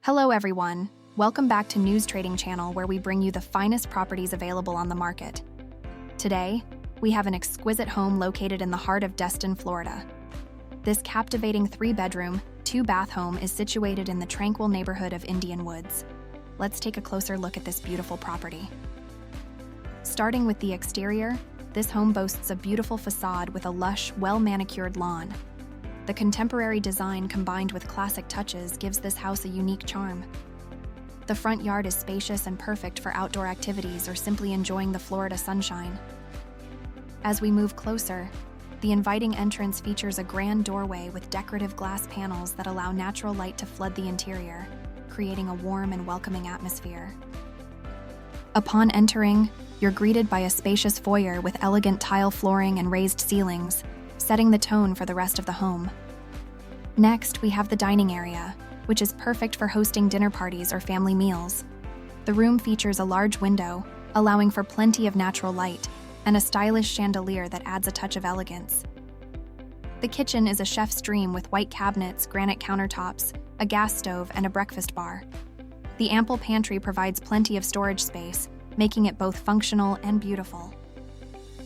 Hello everyone, welcome back to News Trading Channel where we bring you the finest properties available on the market. Today, we have an exquisite home located in the heart of Destin, Florida. This captivating 3-bedroom, 2-bath home is situated in the tranquil neighborhood of Indian Woods. Let's take a closer look at this beautiful property. Starting with the exterior, this home boasts a beautiful facade with a lush, well-manicured lawn. The contemporary design combined with classic touches gives this house a unique charm. The front yard is spacious and perfect for outdoor activities or simply enjoying the Florida sunshine. As we move closer, the inviting entrance features a grand doorway with decorative glass panels that allow natural light to flood the interior, creating a warm and welcoming atmosphere. Upon entering, you're greeted by a spacious foyer with elegant tile flooring and raised ceilings, setting the tone for the rest of the home. Next, we have the dining area, which is perfect for hosting dinner parties or family meals. The room features a large window, allowing for plenty of natural light, and a stylish chandelier that adds a touch of elegance. The kitchen is a chef's dream with white cabinets, granite countertops, a gas stove, and a breakfast bar. The ample pantry provides plenty of storage space, making it both functional and beautiful.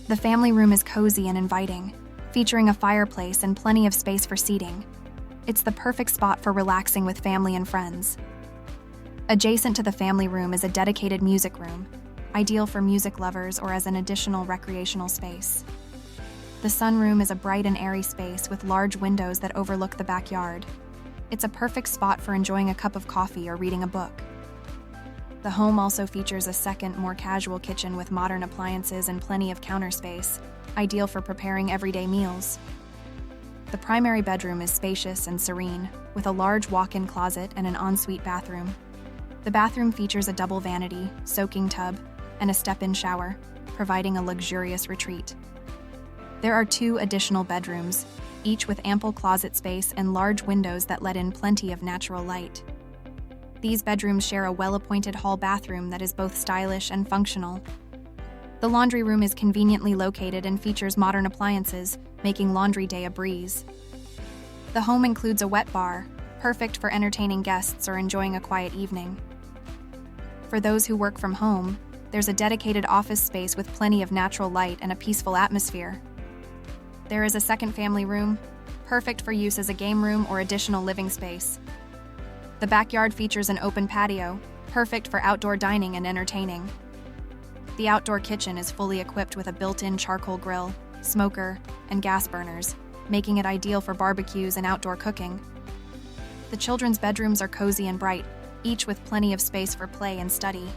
The family room is cozy and inviting, featuring a fireplace and plenty of space for seating. It's the perfect spot for relaxing with family and friends. Adjacent to the family room is a dedicated music room, ideal for music lovers or as an additional recreational space. The sunroom is a bright and airy space with large windows that overlook the backyard. It's a perfect spot for enjoying a cup of coffee or reading a book. The home also features a second, more casual kitchen with modern appliances and plenty of counter space, ideal for preparing everyday meals. The primary bedroom is spacious and serene, with a large walk-in closet and an ensuite bathroom. The bathroom features a double vanity, soaking tub, and a step-in shower, providing a luxurious retreat. There are 2 additional bedrooms, each with ample closet space and large windows that let in plenty of natural light. These bedrooms share a well-appointed hall bathroom that is both stylish and functional. The laundry room is conveniently located and features modern appliances, making laundry day a breeze. The home includes a wet bar, perfect for entertaining guests or enjoying a quiet evening. For those who work from home, there's a dedicated office space with plenty of natural light and a peaceful atmosphere. There is a second family room, perfect for use as a game room or additional living space. The backyard features an open patio, perfect for outdoor dining and entertaining. The outdoor kitchen is fully equipped with a built-in charcoal grill, smoker, and gas burners, making it ideal for barbecues and outdoor cooking. The children's bedrooms are cozy and bright, each with plenty of space for play and study.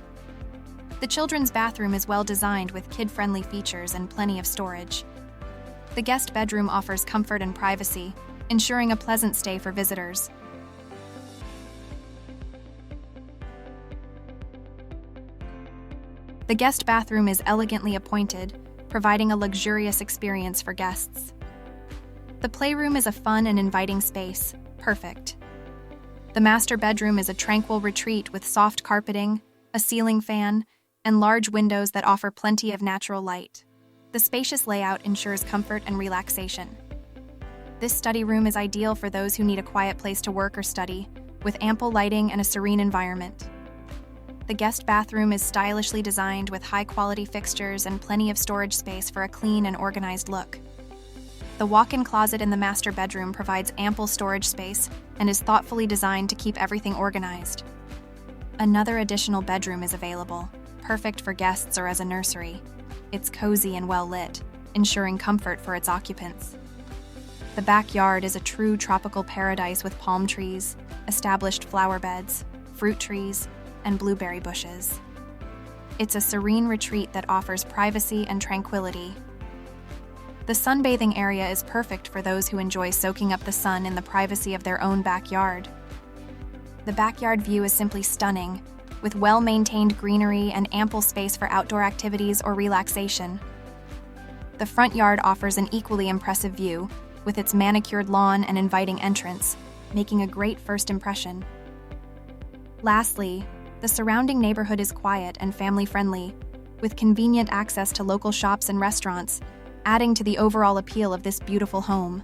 The children's bathroom is well designed with kid-friendly features and plenty of storage. The guest bedroom offers comfort and privacy, ensuring a pleasant stay for visitors. The guest bathroom is elegantly appointed, providing a luxurious experience for guests. The playroom is a fun and inviting space, perfect. The master bedroom is a tranquil retreat with soft carpeting, a ceiling fan, and large windows that offer plenty of natural light. The spacious layout ensures comfort and relaxation. This study room is ideal for those who need a quiet place to work or study, with ample lighting and a serene environment. The guest bathroom is stylishly designed with high-quality fixtures and plenty of storage space for a clean and organized look. The walk-in closet in the master bedroom provides ample storage space and is thoughtfully designed to keep everything organized. Another additional bedroom is available, perfect for guests or as a nursery. It's cozy and well-lit, ensuring comfort for its occupants. The backyard is a true tropical paradise with palm trees, established flower beds, fruit trees, and blueberry bushes. It's a serene retreat that offers privacy and tranquility. The sunbathing area is perfect for those who enjoy soaking up the sun in the privacy of their own backyard. The backyard view is simply stunning, with well-maintained greenery and ample space for outdoor activities or relaxation. The front yard offers an equally impressive view, with its manicured lawn and inviting entrance, making a great first impression. Lastly, the surrounding neighborhood is quiet and family-friendly, with convenient access to local shops and restaurants, adding to the overall appeal of this beautiful home.